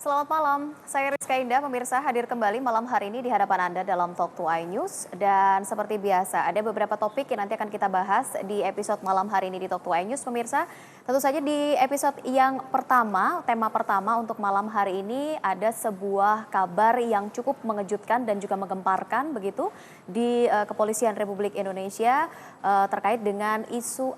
Selamat malam, saya Rizka Indah, pemirsa hadir kembali malam hari ini di hadapan Anda dalam Talk to iNews. Dan seperti biasa, ada beberapa topik yang nanti akan kita bahas di episode malam hari ini di Talk to iNews, pemirsa. Tentu saja di episode yang pertama, tema pertama untuk malam hari ini ada sebuah kabar yang cukup mengejutkan dan juga menggemparkan begitu di Kepolisian Republik Indonesia terkait dengan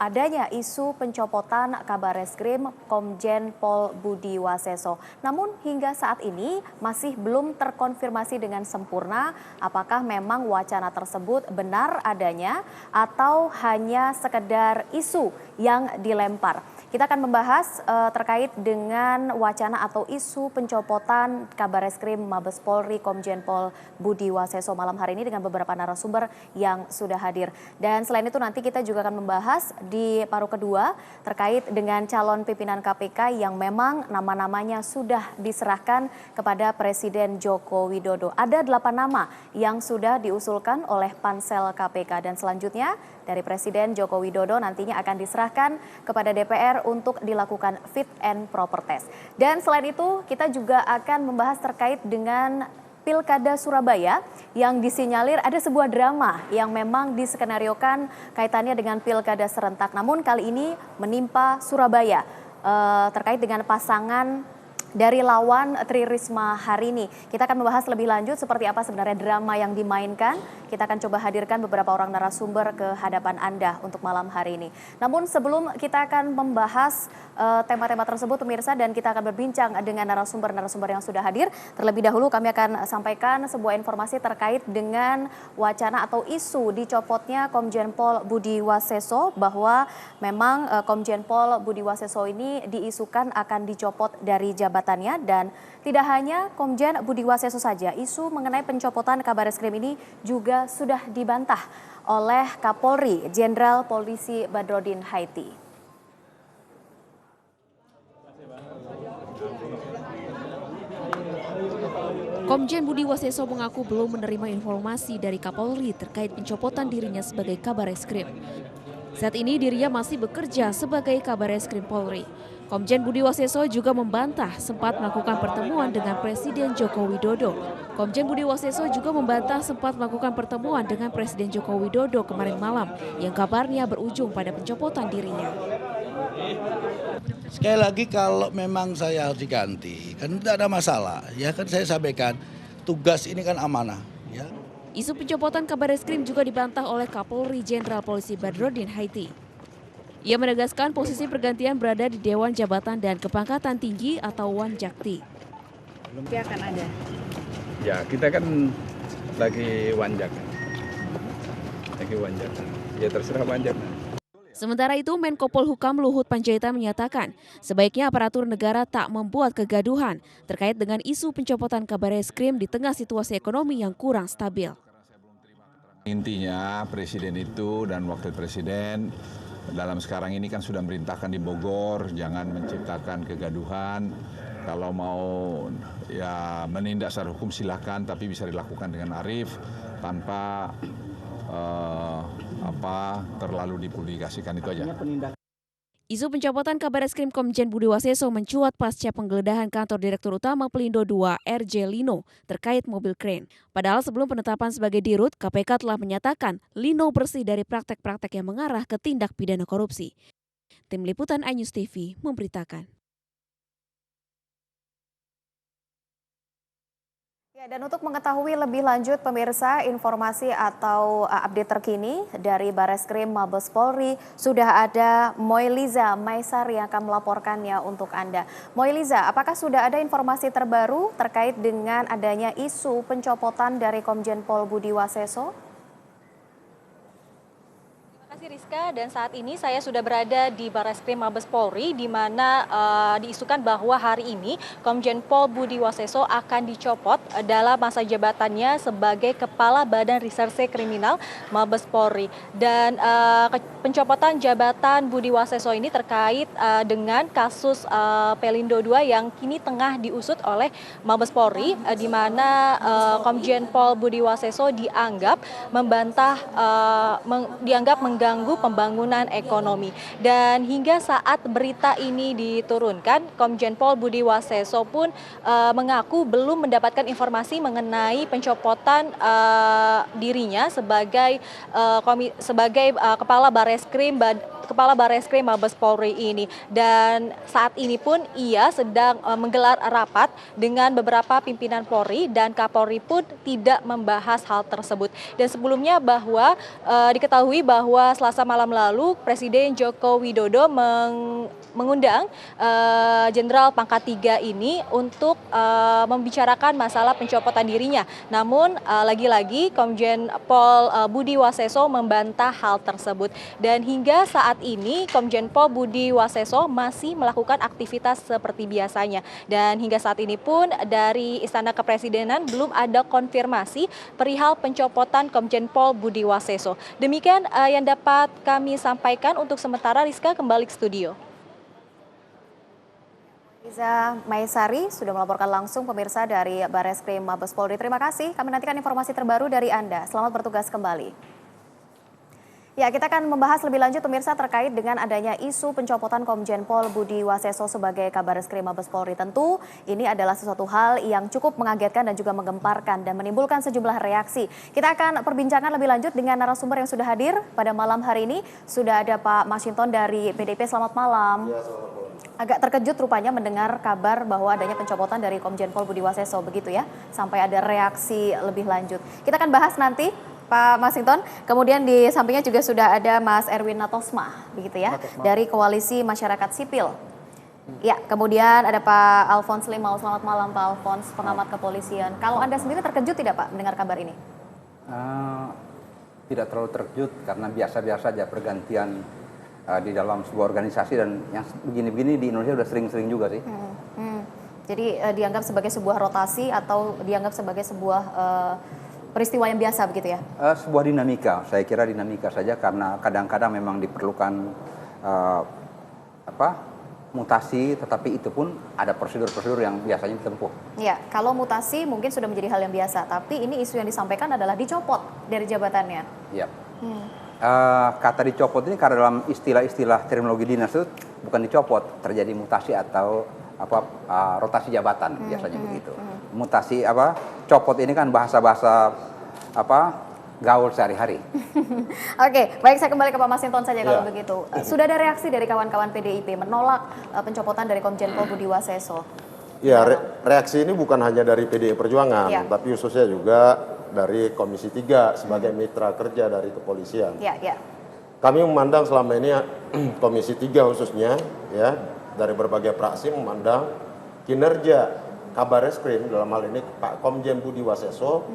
adanya isu pencopotan Kabareskrim Komjen Pol Budi Waseso. Namun hingga saat ini masih belum terkonfirmasi dengan sempurna apakah memang wacana tersebut benar adanya atau hanya sekedar isu yang dilempar. Kita akan membahas terkait dengan wacana atau isu pencopotan Kabareskrim Mabes Polri Komjen Pol Budi Waseso malam hari ini dengan beberapa narasumber yang sudah hadir. Dan selain itu nanti kita juga akan membahas di paruh kedua terkait dengan calon pimpinan KPK yang memang nama-namanya sudah diserahkan kepada Presiden Joko Widodo. Ada 8 nama yang sudah diusulkan oleh pansel KPK dan selanjutnya dari Presiden Joko Widodo nantinya akan diserahkan kepada DPR untuk dilakukan fit and proper test. Dan selain itu kita juga akan membahas terkait dengan Pilkada Surabaya yang disinyalir ada sebuah drama yang memang diskenariokan kaitannya dengan Pilkada serentak. Namun kali ini menimpa Surabaya terkait dengan pasangan dari lawan Tri Risma hari ini. Kita akan membahas lebih lanjut seperti apa sebenarnya drama yang dimainkan. Kita akan coba hadirkan beberapa orang narasumber ke hadapan Anda untuk malam hari ini. Namun sebelum kita akan membahas tema-tema tersebut pemirsa dan kita akan berbincang dengan narasumber-narasumber yang sudah hadir. Terlebih dahulu kami akan sampaikan sebuah informasi terkait dengan wacana atau isu dicopotnya Komjen Pol Budi Waseso bahwa memang Komjen Pol Budi Waseso ini diisukan akan dicopot dari jabatannya dan tidak hanya Komjen Budi Waseso saja, isu mengenai pencopotan Kabareskrim ini juga sudah dibantah oleh Kapolri Jenderal Polisi Badrodin Haiti. Komjen Budi Waseso mengaku belum menerima informasi dari Kapolri terkait pencopotan dirinya sebagai Kabareskrim. Saat ini dirinya masih bekerja sebagai Kabareskrim Polri. Komjen Budi Waseso juga membantah sempat melakukan pertemuan dengan Presiden Joko Widodo. Komjen Budi Waseso juga membantah sempat melakukan pertemuan dengan Presiden Joko Widodo kemarin malam yang kabarnya berujung pada pencopotan dirinya. Sekali lagi kalau memang saya harus diganti, kan tidak ada masalah. Ya kan saya sampaikan tugas ini kan amanah. Ya. Isu pencopotan Kabareskrim juga dibantah oleh Kapolri Jenderal Polisi Badrodin Haiti. Ia menegaskan posisi pergantian berada di Dewan Jabatan dan Kepangkatan Tinggi atau Wanjakti. Dia akan ada. Ya kita kan lagi wanjak. Ya terserah wanjak. Sementara itu, Menko Polhukam Luhut Panjaitan menyatakan sebaiknya aparatur negara tak membuat kegaduhan terkait dengan isu pencopotan Kabareskrim di tengah situasi ekonomi yang kurang stabil. Intinya Presiden itu dan Wakil Presiden dalam sekarang ini kan sudah merintahkan di Bogor, jangan menciptakan kegaduhan. Kalau mau ya menindak secara hukum silakan, tapi bisa dilakukan dengan arif tanpa terlalu dipublikasikan, itu aja. Isu pencopotan Kabareskrim Komjen Budi Waseso mencuat pasca penggeledahan kantor Direktur Utama Pelindo II RJ Lino terkait mobil krain. Padahal sebelum penetapan sebagai dirut, KPK telah menyatakan Lino bersih dari praktek-praktek yang mengarah ke tindak pidana korupsi. Tim Liputan iNews TV memberitakan. Ya, dan untuk mengetahui lebih lanjut pemirsa informasi atau update terkini dari Bareskrim Mabes Polri sudah ada Moiliza Maisar yang akan melaporkannya untuk Anda. Moiliza, apakah sudah ada informasi terbaru terkait dengan adanya isu pencopotan dari Komjen Pol Budi Waseso? Terima kasih Rizka, dan saat ini saya sudah berada di Bareskrim Mabes Polri di mana diisukan bahwa hari ini Komjen Pol Budi Waseso akan dicopot dalam masa jabatannya sebagai Kepala Badan Reserse Kriminal Mabes Polri. Dan pencopotan jabatan Budi Waseso ini terkait dengan kasus Pelindo II yang kini tengah diusut oleh Mabes Polri, di mana Komjen Pol Budi Waseso dianggap membantah, dianggap mengganggu pembangunan ekonomi. Dan hingga saat berita ini diturunkan, Komjen Pol Budi Waseso pun mengaku belum mendapatkan informasi mengenai pencopotan dirinya sebagai Kepala Bareskrim Mabes Polri ini. Dan saat ini pun ia sedang menggelar rapat dengan beberapa pimpinan Polri dan Kapolri pun tidak membahas hal tersebut. Dan sebelumnya diketahui bahwa Selasa malam lalu Presiden Joko Widodo mengundang Jenderal Pangkat 3 ini untuk membicarakan masalah pencopotan dirinya. Namun lagi-lagi Komjen Pol Budi Waseso membantah hal tersebut. Dan hingga saat ini Komjen Pol Budi Waseso masih melakukan aktivitas seperti biasanya. Dan hingga saat ini pun dari Istana Kepresidenan belum ada konfirmasi perihal pencopotan Komjen Pol Budi Waseso. Demikian yang dapat kami sampaikan untuk sementara. Rizka, kembali ke studio. Iza Maisari sudah melaporkan langsung pemirsa dari Bareskrim Mabes Polri. Terima kasih, kami nantikan informasi terbaru dari Anda. Selamat bertugas kembali. Ya, kita akan membahas lebih lanjut pemirsa terkait dengan adanya isu pencopotan Komjen Pol Budi Waseso sebagai Kabareskrim Mabes Polri. Tentu ini adalah sesuatu hal yang cukup mengagetkan dan juga menggemparkan dan menimbulkan sejumlah reaksi. Kita akan perbincangan lebih lanjut dengan narasumber yang sudah hadir pada malam hari ini. Sudah ada Pak Masinton dari PDIP, selamat malam. Ya, selamat malam. Agak terkejut rupanya mendengar kabar bahwa adanya pencopotan dari Komjen Pol Budi Waseso, begitu ya, sampai ada reaksi lebih lanjut. Kita akan bahas nanti Pak Masinton, kemudian di sampingnya juga sudah ada Mas Erwin Natosma, begitu ya, dari Koalisi Masyarakat Sipil. Ya, kemudian ada Pak Alphonse Limau, selamat malam Pak Alphonse, pengamat kepolisian. Kalau Anda sendiri terkejut tidak Pak mendengar kabar ini? Tidak terlalu terkejut karena biasa-biasa saja pergantian di dalam sebuah organisasi, dan yang begini-begini di Indonesia udah sering-sering juga sih. Jadi dianggap sebagai sebuah rotasi atau dianggap sebagai sebuah peristiwa yang biasa begitu ya? Sebuah dinamika, saya kira dinamika saja, karena kadang-kadang memang diperlukan mutasi, tetapi itu pun ada prosedur-prosedur yang biasanya ditempuh. Ya, kalau mutasi mungkin sudah menjadi hal yang biasa, tapi ini isu yang disampaikan adalah dicopot dari jabatannya. Ya. Kata dicopot ini karena dalam istilah-istilah terminologi dinas itu bukan dicopot, terjadi mutasi atau rotasi jabatan, biasanya begitu. Mutasi copot ini kan bahasa-bahasa gaul sehari-hari. Oke, baik, saya kembali ke Pak Masinton saja kalau begitu. Sudah ada reaksi dari kawan-kawan PDIP menolak pencopotan dari Komjen Pol Budi Waseso. Ya, reaksi ini bukan hanya dari PDI Perjuangan, tapi khususnya juga dari Komisi 3 sebagai mitra kerja dari kepolisian. Kami memandang selama ini Komisi 3 khususnya ya, dari berbagai praksi memandang kinerja Kabareskrim, dalam hal ini Pak Komjen Budi Waseso,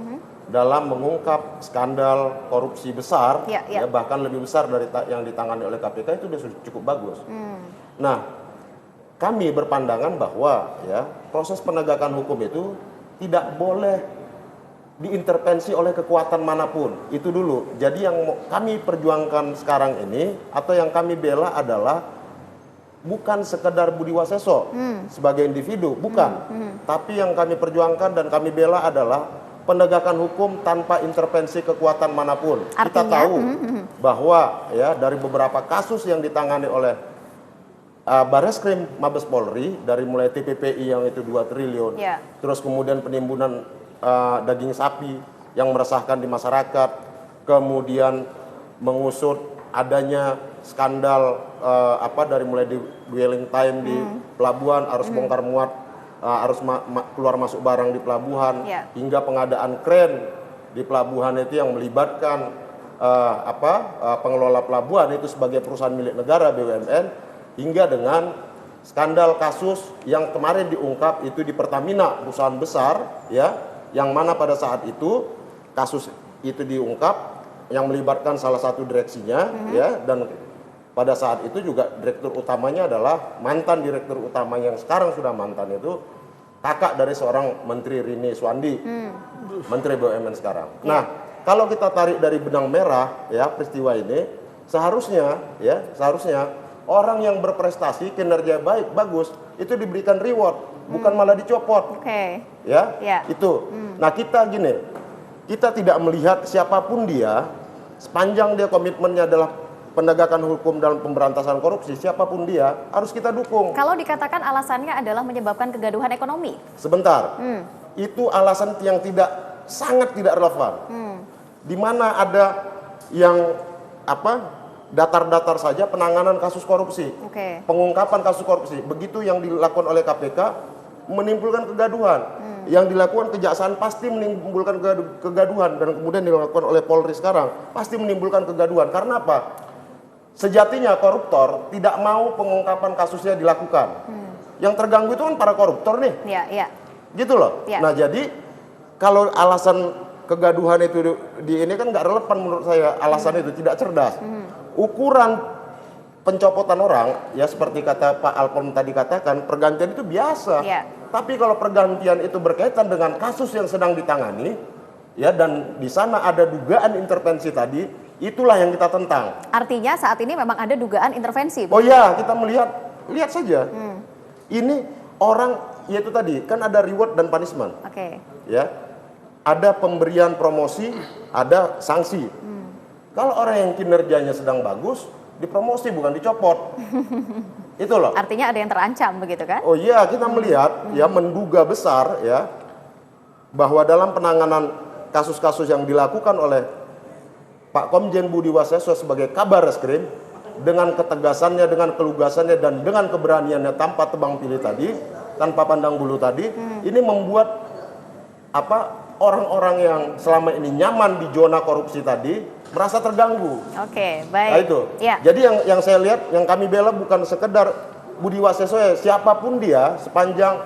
dalam mengungkap skandal korupsi besar, ya, bahkan lebih besar dari yang ditangani oleh KPK, itu sudah cukup bagus. Nah, kami berpandangan bahwa ya, proses penegakan hukum itu tidak boleh diintervensi oleh kekuatan manapun. Itu dulu. Jadi yang kami perjuangkan sekarang ini atau yang kami bela adalah bukan sekedar Budi Waseso sebagai individu, bukan. Tapi yang kami perjuangkan dan kami bela adalah penegakan hukum tanpa intervensi kekuatan manapun. Artinya, kita tahu bahwa ya, dari beberapa kasus yang ditangani oleh Bareskrim Mabes Polri, dari mulai TPPI yang itu 2 triliun, terus kemudian penimbunan daging sapi yang meresahkan di masyarakat, kemudian mengusut adanya skandal dari mulai di dwelling time di pelabuhan, arus bongkar muat, arus keluar masuk barang di pelabuhan, hingga pengadaan kren di pelabuhan itu yang melibatkan pengelola pelabuhan itu sebagai perusahaan milik negara BUMN, hingga dengan skandal kasus yang kemarin diungkap itu di Pertamina, perusahaan besar ya, yang mana pada saat itu kasus itu diungkap yang melibatkan salah satu direksinya ya, dan pada saat itu juga direktur utamanya adalah mantan direktur utama yang sekarang sudah mantan, itu kakak dari seorang Menteri Rini Suwandi, Menteri BUMN sekarang. Nah, kalau kita tarik dari benang merah ya peristiwa ini, seharusnya orang yang berprestasi, kinerja baik, bagus, itu diberikan reward, bukan malah dicopot. Itu. Nah, kita tidak melihat siapapun dia, sepanjang dia komitmennya adalah penegakan hukum dalam pemberantasan korupsi, siapapun dia harus kita dukung. Kalau dikatakan alasannya adalah menyebabkan kegaduhan ekonomi. Sebentar, itu alasan yang sangat tidak relevan. Di mana ada yang datar-datar saja penanganan kasus korupsi, pengungkapan kasus korupsi. Begitu yang dilakukan oleh KPK menimbulkan kegaduhan. Yang dilakukan kejaksaan pasti menimbulkan kegaduhan, dan kemudian dilakukan oleh Polri sekarang pasti menimbulkan kegaduhan. Karena apa? Sejatinya koruptor tidak mau pengungkapan kasusnya dilakukan. Yang terganggu itu kan para koruptor nih. Gitu loh. Nah, jadi kalau alasan kegaduhan itu ini kan nggak relevan menurut saya, alasan itu tidak cerdas. Ukuran pencopotan orang, ya seperti kata Pak Alpon tadi katakan, pergantian itu biasa. Tapi kalau pergantian itu berkaitan dengan kasus yang sedang ditangani, ya, dan di sana ada dugaan intervensi tadi, itulah yang kita tentang. Artinya saat ini memang ada dugaan intervensi. Oh ya, kita lihat saja. Ini orang, yaitu tadi kan ada reward dan punishment. Ya, ada pemberian promosi, ada sanksi. Kalau orang yang kinerjanya sedang bagus, dipromosi bukan dicopot. Itu loh. Artinya ada yang terancam begitu kan? Oh iya, kita melihat ya, menduga besar ya, bahwa dalam penanganan kasus-kasus yang dilakukan oleh Pak Komjen Budi Waseso sebagai Kabar Reskrim, dengan ketegasannya, dengan kelugasannya, dan dengan keberaniannya tanpa tebang pilih tadi, tanpa pandang bulu tadi, ini membuat orang-orang yang selama ini nyaman di zona korupsi tadi merasa terganggu. Baik. Nah, itu. Jadi yang saya lihat, yang kami bela bukan sekedar Budi Waseso, ya, siapapun dia, sepanjang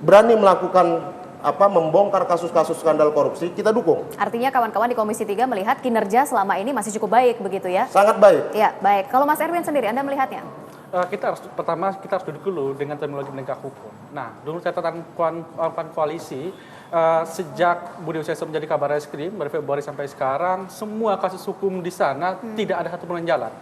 berani melakukan membongkar kasus-kasus skandal korupsi, kita dukung. Artinya kawan-kawan di Komisi 3 melihat kinerja selama ini masih cukup baik begitu ya? Sangat baik. Ya, baik. Kalau Mas Erwin sendiri, Anda melihatnya? Kita harus duduk dulu dengan terminologi penegak hukum. Nah, dulu catatan koalisi, sejak Budi Waseso menjadi Kabar Reskrim dari Februari sampai sekarang, semua kasus hukum di sana tidak ada satu pun yang jalan.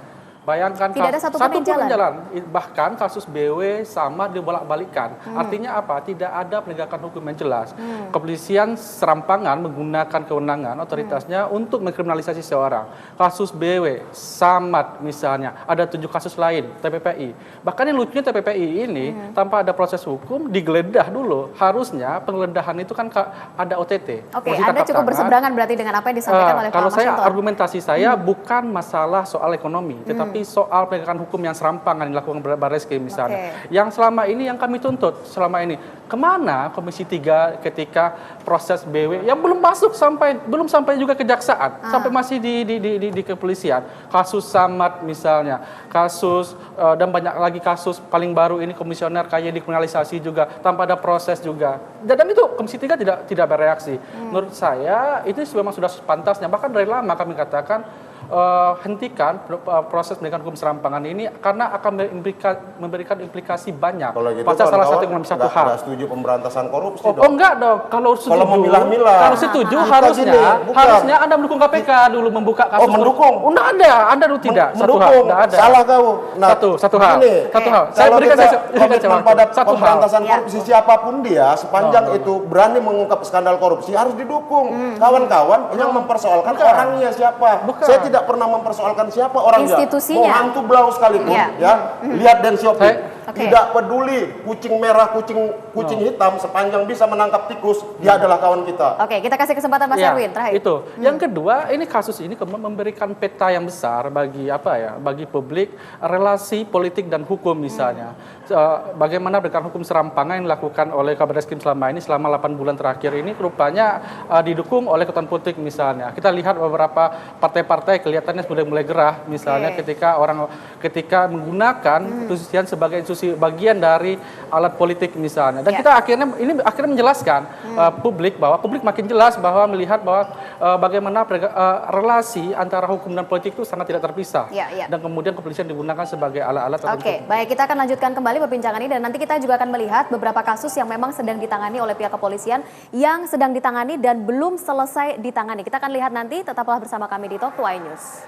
Bayangkan tidak ada satu pun yang jalan. Bahkan kasus BW sama dibolak-balikkan. Artinya apa? Tidak ada penegakan hukum yang jelas. Kepolisian serampangan menggunakan kewenangan otoritasnya untuk mengkriminalisasi seorang. Kasus BW, Samad misalnya, ada 7 kasus lain, TPPI. Bahkan yang lucunya TPPI ini tanpa ada proses hukum digeledah dulu. Harusnya penggeledahan itu kan ada OTT. Anda cukup berseberangan berarti dengan apa yang disampaikan oleh Pak Kalau Masinton. argumentasi saya bukan masalah soal ekonomi, tetapi soal penegakan hukum yang serampangan yang dilakukan Barreskrim misalnya. Yang selama ini yang kami tuntut selama ini, kemana Komisi 3 ketika proses BW yang belum sampai juga kejaksaan, sampai masih di kepolisian. Kasus Samad misalnya, kasus dan banyak lagi kasus, paling baru ini komisioner KY dikriminalisasi juga tanpa ada proses juga. Dan itu Komisi 3 tidak bereaksi. Menurut saya itu memang sudah pantasnya, bahkan dari lama kami katakan hentikan proses penegakan hukum serampangan ini karena akan memberikan implikasi banyak. Kalau gitu pasal salah satu ekonomi satu hal. Nggak setuju pemberantasan korupsi dong. Enggak dong. Kalau memilah-milah. Kalau setuju harusnya Anda mendukung KPK dulu membuka kasus. Mendukung. Enggak ada. Anda dulu tidak. Mendukung. Salah kau. Nah, satu hal. Saya berikan komitmen pada pemberantasan korupsi siapapun dia, sepanjang itu berani mengungkap skandal korupsi harus didukung. Kawan-kawan yang mempersoalkan orangnya siapa. Saya tidak pernah mempersoalkan siapa orangnya. Mau hantu blau sekalipun, ya. Lihat Deng Xiaoping. Tidak peduli kucing merah, kucing hitam, sepanjang bisa menangkap tikus, dia adalah kawan kita. Kita kasih kesempatan Mas Erwin terakhir. Itu. Yang kedua, ini kasus ini memberikan peta yang besar bagi bagi publik, relasi politik dan hukum misalnya. Bagaimana penegakan hukum serampangan yang dilakukan oleh Kabar Reskrim selama 8 bulan terakhir ini rupanya didukung oleh kekuatan politik misalnya. Kita lihat beberapa partai-partai kelihatannya sudah mulai gerah misalnya ketika menggunakan kepolisian sebagai institusi bagian dari alat politik misalnya. Dan kita akhirnya menjelaskan publik bahwa publik makin jelas bahwa melihat bahwa bagaimana relasi antara hukum dan politik itu sangat tidak terpisah. Dan kemudian kepolisian digunakan sebagai alat-alat. Baik, kita akan lanjutkan kembali perbincangan ini dan nanti kita juga akan melihat beberapa kasus yang memang sedang ditangani oleh pihak kepolisian yang sedang ditangani dan belum selesai ditangani. Kita akan lihat nanti, tetaplah bersama kami di Talk to iNews.